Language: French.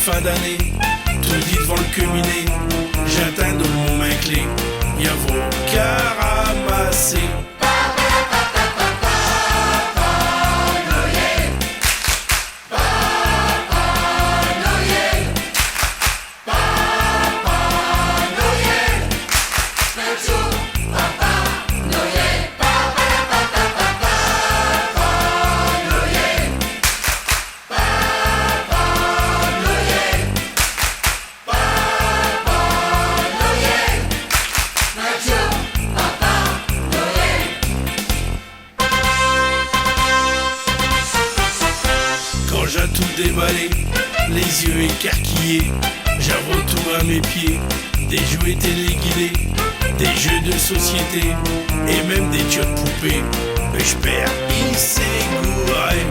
fin d'année, tout dit devant le cheminée. J'atteins de mon main clé, y'a vos qu'à ramasser. J'ai tout déballé, les yeux écarquillés, j'avoue tout à mes pieds, des jouets téléguidés, des jeux de société, et même des jeux de poupées, mais je perds, il s'est gouré.